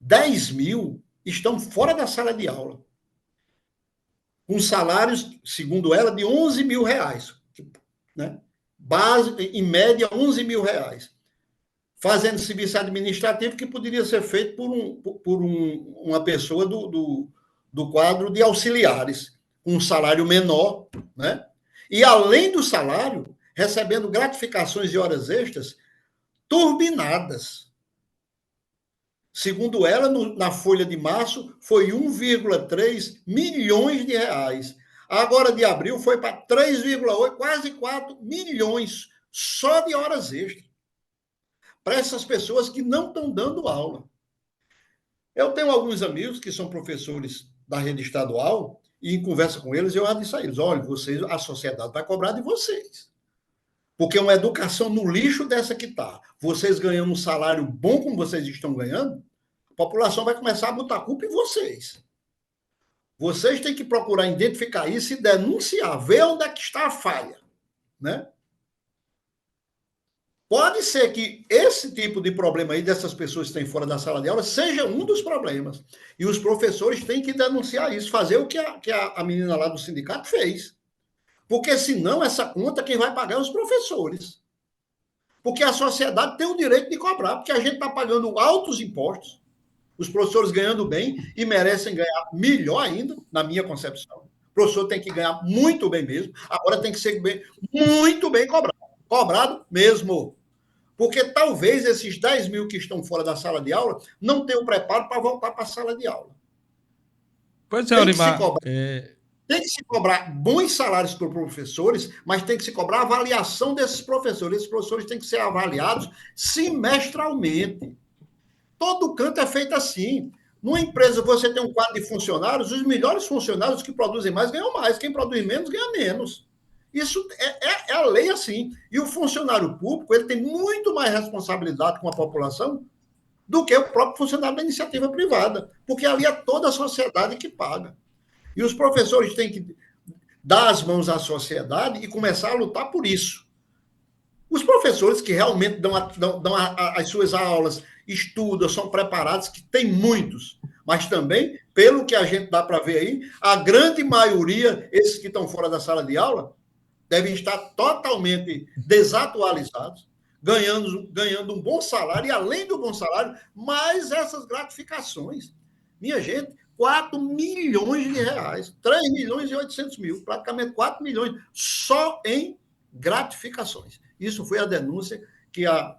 10 mil estão fora da sala de aula, com salários, segundo ela, de 11 mil reais. Né? Base, em média, 11 mil reais. Fazendo serviço administrativo que poderia ser feito por uma pessoa do quadro de auxiliares, com um salário menor, né? E, além do salário, recebendo gratificações e horas extras turbinadas. Segundo ela, na folha de março, foi 1,3 milhões de reais. Agora, de abril, foi para 3,8, quase 4 milhões só de horas extras, para essas pessoas que não estão dando aula. Eu tenho alguns amigos que são professores da rede estadual e, em conversa com eles, eu disse a eles, olha, vocês, a sociedade vai cobrar de vocês. Porque é uma educação no lixo dessa que está. Vocês ganhando um salário bom como vocês estão ganhando, a população vai começar a botar culpa em vocês. Vocês têm que procurar identificar isso e denunciar, ver onde é que está a falha, né? Pode ser que esse tipo de problema aí dessas pessoas que estão fora da sala de aula seja um dos problemas. E os professores têm que denunciar isso, fazer o que a menina lá do sindicato fez. Porque, senão, essa conta quem vai pagar é os professores. Porque a sociedade tem o direito de cobrar, porque a gente está pagando altos impostos, os professores ganhando bem e merecem ganhar melhor ainda, na minha concepção. O professor tem que ganhar muito bem mesmo, agora tem que ser muito bem cobrado. Cobrado mesmo. Porque talvez esses 10 mil que estão fora da sala de aula não tenham preparo para voltar para a sala de aula. Pois é, Eurimar. Tem que se cobrar bons salários para os professores, mas tem que se cobrar a avaliação desses professores. Esses professores têm que ser avaliados semestralmente. Todo canto é feito assim. Numa empresa, você tem um quadro de funcionários, os melhores funcionários que produzem mais ganham mais, quem produz menos ganha menos. Isso é a lei assim. E o funcionário público ele tem muito mais responsabilidade com a população do que o próprio funcionário da iniciativa privada, porque ali é toda a sociedade que paga. E os professores têm que dar as mãos à sociedade e começar a lutar por isso. Os professores que realmente dão as suas aulas, estudam, são preparados, que tem muitos, mas também, pelo que a gente dá para ver aí, a grande maioria, esses que estão fora da sala de aula, devem estar totalmente desatualizados, ganhando um bom salário, e além do bom salário, mais essas gratificações. Minha gente, 4 milhões de reais, 3 milhões e 800 mil, praticamente 4 milhões, só em gratificações. Isso foi a denúncia que a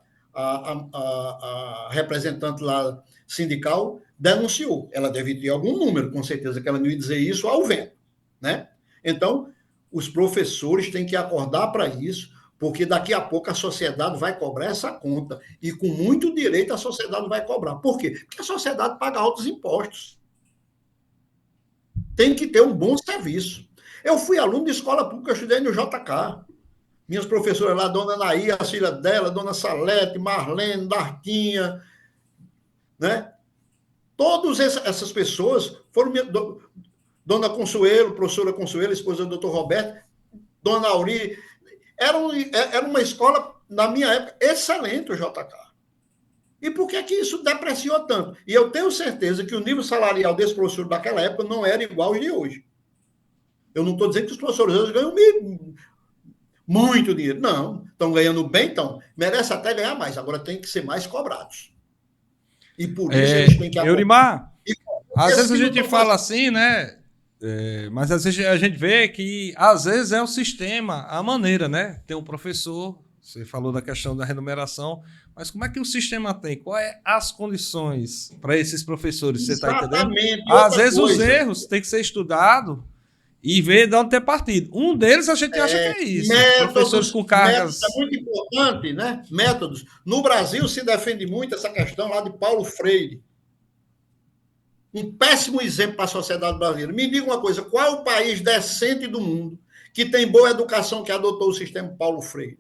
representante lá sindical denunciou. Ela deve ter algum número, com certeza, que ela não ia dizer isso ao vento, né? Então, os professores têm que acordar para isso, porque daqui a pouco a sociedade vai cobrar essa conta, e com muito direito a sociedade vai cobrar. Por quê? Porque a sociedade paga altos impostos. Tem que ter um bom serviço. Eu fui aluno de escola pública, eu estudei no JK. Minhas professoras lá, dona Anaí, a filha dela, dona Salete, Marlene, Dartinha, né? Todas essas pessoas foram... Dona Consuelo, professora Consuelo, esposa do doutor Roberto, dona Auri, era uma escola, na minha época, excelente o JK. E por que isso depreciou tanto? E eu tenho certeza que o nível salarial desse professor daquela época não era igual ao de hoje. Eu não estou dizendo que os professores hoje ganham muito dinheiro. Não, estão ganhando bem, então. Merece até ganhar mais. Agora tem que ser mais cobrados. E por isso eles têm que... Eurimar, às vezes a gente fala assim, né? Mas às vezes a gente vê que às vezes é o sistema, a maneira, né? Tem um professor, você falou da questão da remuneração, mas como é que o sistema tem? Quais as condições para esses professores? Você está entendendo? Às vezes os erros têm que ser estudados e ver de onde ter partido. Um deles a gente acha que é isso. Métodos, professores com cargas... Métodos é muito importante, né? Métodos. No Brasil se defende muito essa questão lá de Paulo Freire. Um péssimo exemplo para a sociedade brasileira. Me diga uma coisa, qual é o país decente do mundo que tem boa educação que adotou o sistema Paulo Freire?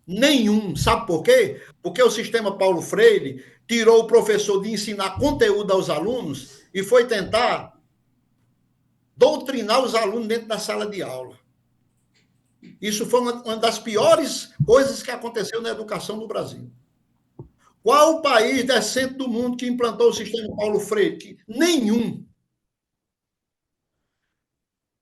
Nenhum. Sabe por quê? Porque o sistema Paulo Freire tirou o professor de ensinar conteúdo aos alunos e foi tentar doutrinar os alunos dentro da sala de aula. Isso foi uma das piores coisas que aconteceu na educação no Brasil. Qual o país decente do mundo que implantou o sistema Paulo Freire? Nenhum.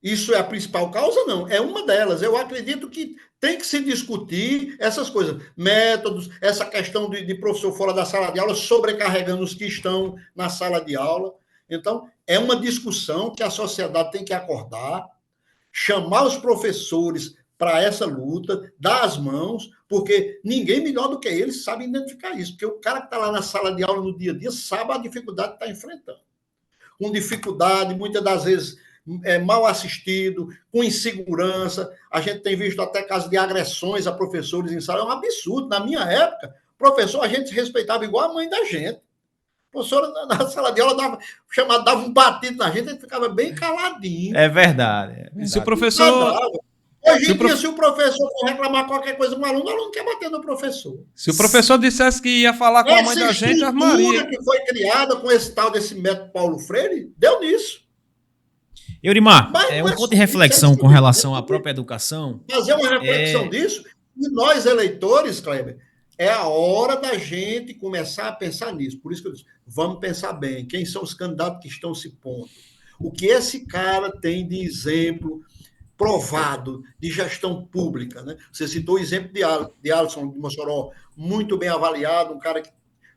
Isso é a principal causa? Não. É uma delas. Eu acredito que tem que se discutir essas coisas. Métodos, essa questão de professor fora da sala de aula, sobrecarregando os que estão na sala de aula. Então, é uma discussão que a sociedade tem que acordar, chamar os professores para essa luta, dar as mãos, porque ninguém melhor do que eles sabe identificar isso, porque o cara que está lá na sala de aula no dia a dia sabe a dificuldade que está enfrentando. Com dificuldade, muitas das vezes mal assistido, com insegurança, a gente tem visto até casos de agressões a professores em sala, é um absurdo. Na minha época, professor, a gente se respeitava igual a mãe da gente. A professora na sala de aula dava um batido na gente, a gente ficava bem caladinho. É verdade. E se o professor... Hoje em dia, se o professor for reclamar qualquer coisa com o aluno quer bater no professor. Se o professor dissesse que ia falar com a mãe da gente, a Maria... que foi criada com esse tal desse método Paulo Freire, deu nisso. Eurimar, um ponto de reflexão com relação à própria educação. Fazer uma reflexão disso, e nós, eleitores, Kleber, é a hora da gente começar a pensar nisso. Por isso que eu disse, vamos pensar bem. Quem são os candidatos que estão se pondo? O que esse cara tem de exemplo provado de gestão pública, né? Você citou o exemplo de Alisson de Mossoró, muito bem avaliado, um cara que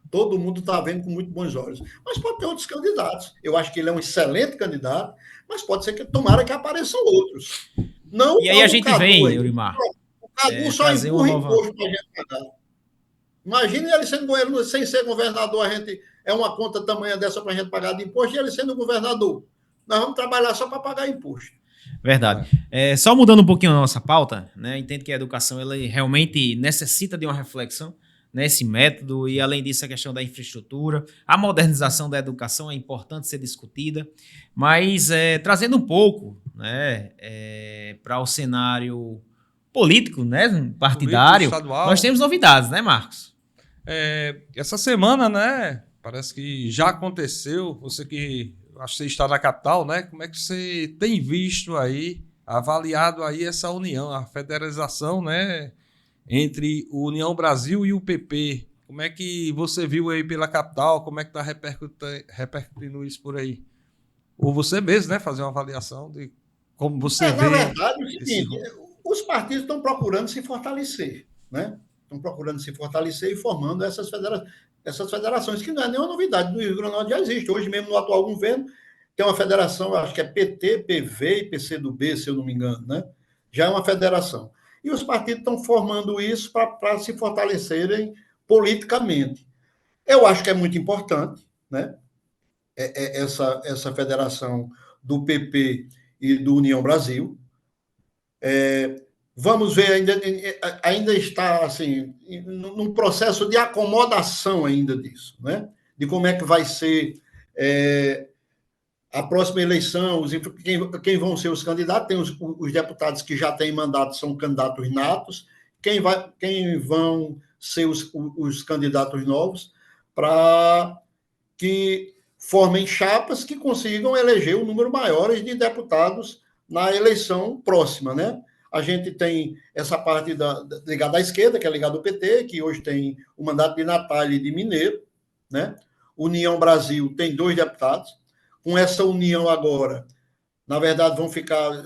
todo mundo está vendo com muito bons olhos. Mas pode ter outros candidatos. Eu acho que ele é um excelente candidato, mas pode ser que tomara que apareçam outros. Não. E aí a gente vem, Eurimar. O Cadu só empurra imposto para a gente pagar. Imagine ele sendo governo, sem ser governador, é uma conta tamanha dessa para a gente pagar de imposto, e ele sendo governador. nós vamos trabalhar só para pagar imposto. Verdade. Só mudando um pouquinho a nossa pauta, né? Entendo que a educação ela realmente necessita de uma reflexão nesse método e, além disso, a questão da infraestrutura, a modernização da educação é importante ser discutida, mas trazendo um pouco, né, para o cenário político, né, partidário, estadual. Nós temos novidades, né, Marcos? Essa semana, né, parece que já aconteceu, você que acho que você está na capital, né, como é que você tem visto aí, avaliado aí essa união, a federalização, né, entre o União Brasil e o PP? Como é que você viu aí pela capital? Como é que está repercutindo isso por aí? Ou você mesmo, né, fazer uma avaliação de como você vê... Na verdade, é o seguinte, os partidos estão procurando se fortalecer, né? Estão procurando se fortalecer e formando essas federações, que não é nenhuma novidade. No Rio Grande do Norte já existe. Hoje mesmo, no atual governo, tem uma federação, acho que é PT, PV e PCdoB, se eu não me engano, né? Já é uma federação. E os partidos estão formando isso para se fortalecerem politicamente. Eu acho que é muito importante, né? Essa federação do PP e do União Brasil. Vamos ver, ainda está assim, num processo de acomodação ainda disso, né? De como é que vai ser a próxima eleição, quem vão ser os candidatos. Tem os deputados que já têm mandato, são candidatos natos, quem vão ser os candidatos novos, para que formem chapas que consigam eleger um número maior de deputados na eleição próxima, né? A gente tem essa parte ligada à esquerda, que é ligada ao PT, que hoje tem o mandato de Natália e de Mineiro, né? União Brasil tem 2 deputados. Com essa união agora, na verdade, vão ficar...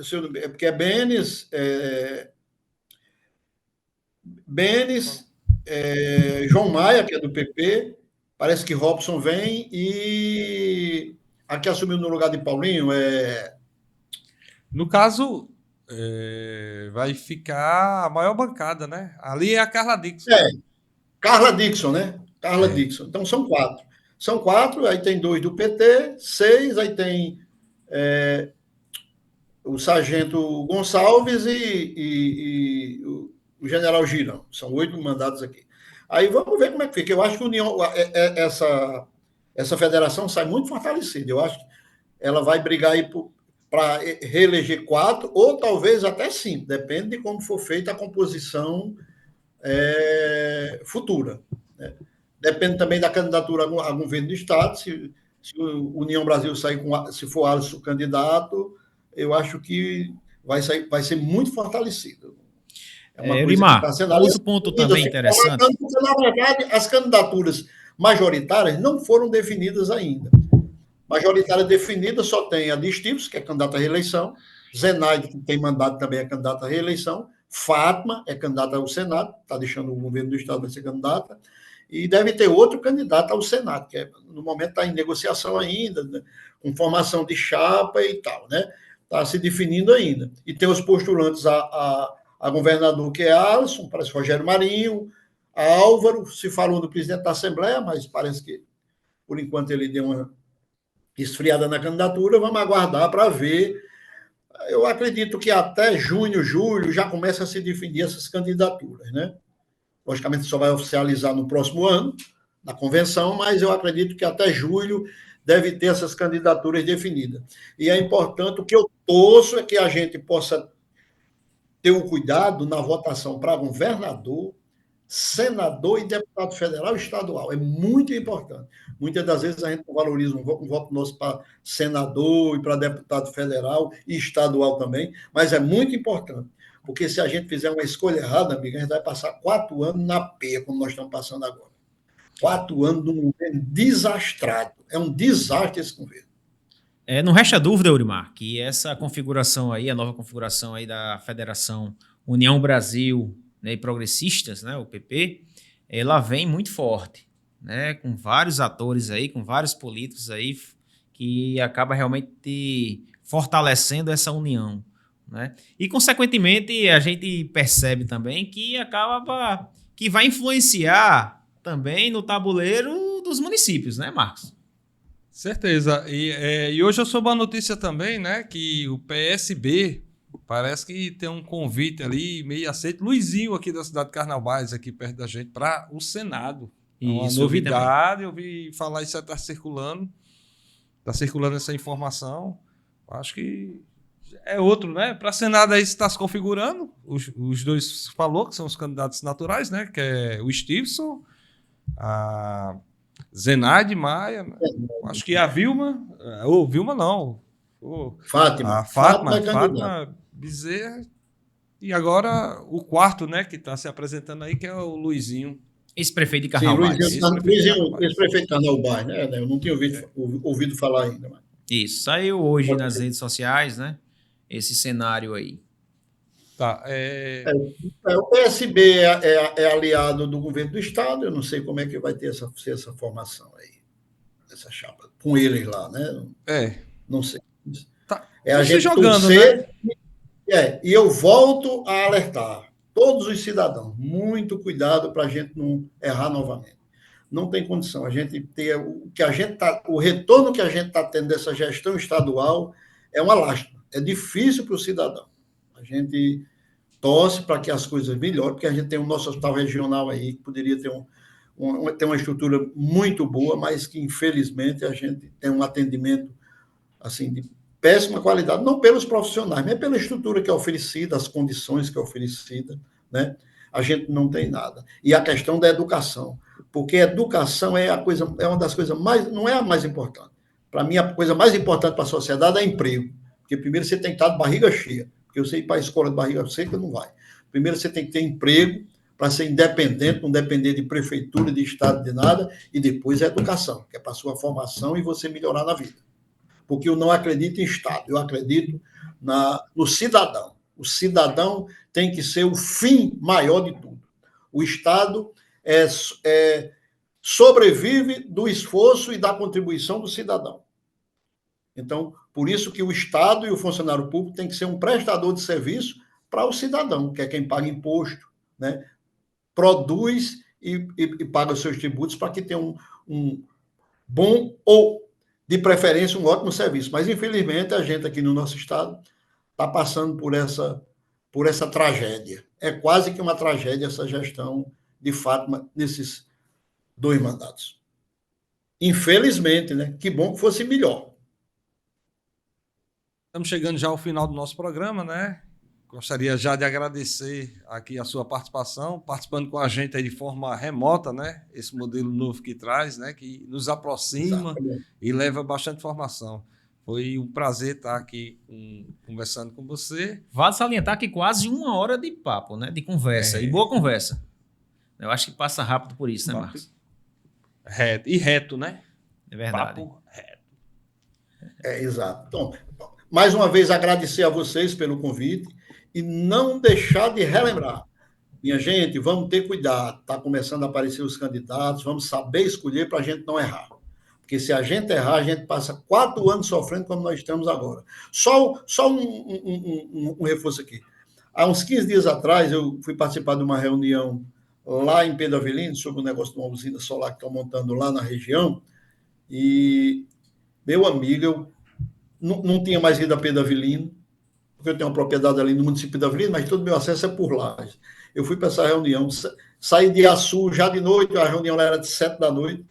Porque é Benes, João Maia, que é do PP, parece que Robson vem, e aqui assumiu no lugar de Paulinho. No caso... vai ficar a maior bancada, né? Ali é a Carla Dixon. Carla Dixon, né? Carla Dixon. Então, são 4. São 4, aí tem 2 do PT, 6, aí tem o Sargento Gonçalves e o General Girão. São 8 mandados aqui. Aí vamos ver como é que fica. Eu acho que essa federação sai muito fortalecida. Eu acho que ela vai brigar aí para reeleger 4, ou talvez até 5, depende de como for feita a composição futura, né? Depende também da candidatura a governo do Estado. Se o União Brasil sair se for Alisson candidato, eu acho que vai ser muito fortalecido. É uma coisa que está sendo outro ponto também interessante. Porque, na verdade, as candidaturas majoritárias não foram definidas ainda. Majoritária definida só tem a de Estivos, que é candidata à reeleição, Zenaide, que tem mandato, também é candidata à reeleição, Fátima é candidata ao Senado, está deixando o governo do Estado vai ser candidata, e deve ter outro candidato ao Senado, que no momento está em negociação ainda, né, com formação de chapa e tal, né? Está se definindo ainda. E tem os postulantes a governador, que é Alisson, parece Rogério Marinho, a Álvaro, se falou do presidente da Assembleia, mas parece que, por enquanto, ele deu uma esfriada na candidatura. Vamos aguardar para ver. Eu acredito que até junho, julho, já começa a se definir essas candidaturas, né? Logicamente, só vai oficializar no próximo ano, na convenção, mas eu acredito que até julho deve ter essas candidaturas definidas. E é importante, o que eu torço é que a gente possa ter o cuidado na votação para governador, senador e deputado federal e estadual. É muito importante. Muitas das vezes a gente não valoriza um voto nosso para senador e para deputado federal e estadual também, mas é muito importante, porque se a gente fizer uma escolha errada, amiga, a gente vai passar 4 anos na peia, como nós estamos passando agora. 4 anos de um governo desastrado. É um desastre esse governo. Não resta dúvida, Eurimar, que essa configuração aí, a nova configuração aí da Federação União Brasil, né, e Progressistas, né, o PP, ela vem muito forte, né, com vários atores aí, com vários políticos aí, que acaba realmente fortalecendo essa união, né? E, consequentemente, a gente percebe também que que vai influenciar também no tabuleiro dos municípios, né, Marcos? Certeza. E hoje eu soube uma notícia também, né? Que o PSB parece que tem um convite ali, meio aceito. Luizinho, aqui da cidade de Carnaubais, aqui perto da gente, para o Senado. É uma Isso, eu vi também. novidade, eu vi falar isso, está circulando. Está circulando essa informação. Acho que é outro, né? Para Senado aí está se configurando. Os dois falou que são os candidatos naturais, né? Que é o Stevenson, a Zenaide Maia, né? Acho que a Vilma, ou Vilma não, Fátima. a Fátima é candidata. Fátima Bezerra, e agora o quarto, né, que está se apresentando aí, que é o Luizinho. Ex-prefeito de Sim, Carnaubais. Luizinho, ex-prefeito Carnaubais, né? Eu não tinha ouvido falar ainda. Mas... Isso, saiu hoje nas redes sociais, né? Esse cenário aí. Tá, o PSB é aliado do governo do Estado, eu não sei como é que vai ter essa formação aí, essa chapa, com eles lá, né? Não sei. Tá, A gente jogando, torcer, né? E eu volto a alertar todos os cidadãos, muito cuidado para a gente não errar novamente. Não tem condição. A gente ter o retorno que a gente está tendo dessa gestão estadual é uma lástima. É difícil para o cidadão. A gente torce para que as coisas melhorem, porque a gente tem o nosso hospital regional aí, que poderia ter uma estrutura muito boa, mas que, infelizmente, a gente tem um atendimento assim, de péssima qualidade, não pelos profissionais, mas pela estrutura que é oferecida, as condições que é oferecida, né? A gente não tem nada. E a questão da educação, porque a educação é uma das coisas mais, não é a mais importante. Para mim, a coisa mais importante para a sociedade é emprego, porque primeiro você tem que estar de barriga cheia, porque você ir para a escola de barriga seca não vai. Primeiro você tem que ter emprego para ser independente, não depender de prefeitura, de estado, de nada, e depois a educação, que é para a sua formação e você melhorar na vida. Porque eu não acredito em Estado, eu acredito no cidadão. O cidadão tem que ser o fim maior de tudo. O Estado sobrevive do esforço e da contribuição do cidadão. Então, por isso que o Estado e o funcionário público tem que ser um prestador de serviço para o cidadão, que é quem paga imposto, né? Produz e paga os seus tributos para que tenha um bom ou de preferência, um ótimo serviço. Mas, infelizmente, a gente aqui no nosso estado está passando por essa tragédia. É quase que uma tragédia essa gestão de Fátima nesses 2 mandatos. Infelizmente, né? Que bom que fosse melhor. Estamos chegando já ao final do nosso programa, né? Gostaria já de agradecer aqui a sua participação, participando com a gente aí de forma remota, né? Esse modelo novo que traz, né? Que nos aproxima. Exatamente. E leva bastante informação. Foi um prazer estar aqui conversando com você. Vale salientar que quase 1 hora de papo, né? De conversa. E boa conversa. Eu acho que passa rápido por isso, né, Marcos? Reto, né? É verdade. Papo reto. Exato. Então, mais uma vez, agradecer a vocês pelo convite e não deixar de relembrar. Minha gente, vamos ter cuidado. Está começando a aparecer os candidatos, vamos saber escolher para a gente não errar. Porque se a gente errar, a gente passa 4 anos sofrendo como nós estamos agora. Só um reforço aqui. Há uns 15 dias atrás, eu fui participar de uma reunião lá em Pedro Avelino, sobre o negócio de uma usina solar que estão montando lá na região, e, meu amigo, eu não tinha mais ido a Pedro Avelino, porque eu tenho uma propriedade ali no município de Pedro Avelino, mas todo o meu acesso é por lá. Eu fui para essa reunião, saí de Açu já de noite, a reunião era de 7 da noite.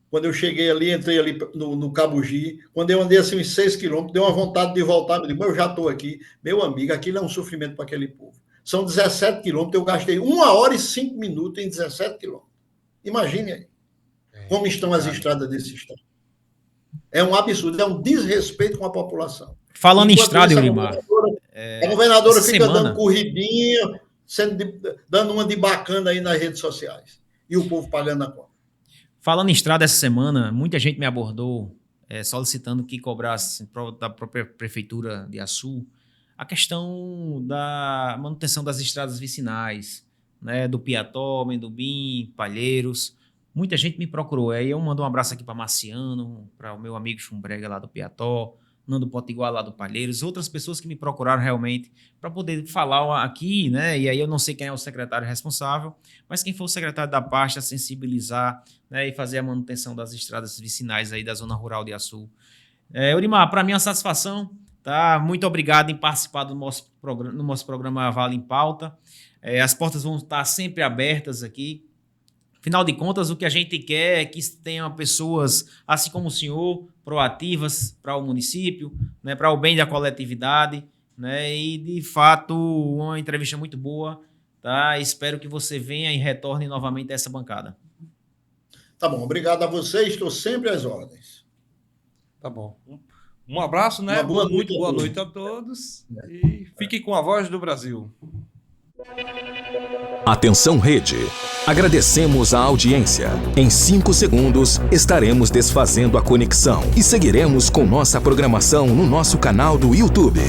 Quando eu cheguei ali, entrei ali no Cabugi, quando eu andei assim uns 6 quilômetros, deu uma vontade de voltar, eu digo, eu já estou aqui. Meu amigo, aquilo é um sofrimento para aquele povo. São 17 quilômetros, eu gastei 1 hora e 5 minutos em 17 quilômetros. Imagine aí como estão as estradas desse estado. É um absurdo, é um desrespeito com a população. Falando em estrada, Eulimar. A governadora fica dando corridinha, dando uma de bacana aí nas redes sociais. E o povo pagando a conta. Falando em estrada, essa semana, muita gente me abordou solicitando que cobrasse da própria prefeitura de Açu a questão da manutenção das estradas vicinais, né, do Piató, Mendubim, Palheiros. Muita gente me procurou. Aí eu mando um abraço aqui para Marciano, para o meu amigo Chumbrega lá do Piató, Nando Potiguar lá do Palheiros, outras pessoas que me procuraram realmente para poder falar aqui, né? E aí eu não sei quem é o secretário responsável, mas quem for o secretário da pasta, sensibilizar, né? E fazer a manutenção das estradas vicinais aí da zona rural de Açu. Eurimar, para mim é uma satisfação, tá? Muito obrigado em participar do nosso programa Vale em Pauta. As portas vão estar sempre abertas aqui. Afinal de contas, o que a gente quer é que tenham pessoas, assim como o senhor, proativas para o município, né, para o bem da coletividade, né, e, de fato, uma entrevista muito boa. Tá? Espero que você venha e retorne novamente a essa bancada. Tá bom, obrigado a você, estou sempre às ordens. Tá bom. Um abraço, né? Muito boa noite a todos. E fiquem com a Voz do Brasil. Atenção, rede. Agradecemos a audiência. Em 5 segundos, estaremos desfazendo a conexão e seguiremos com nossa programação no nosso canal do YouTube.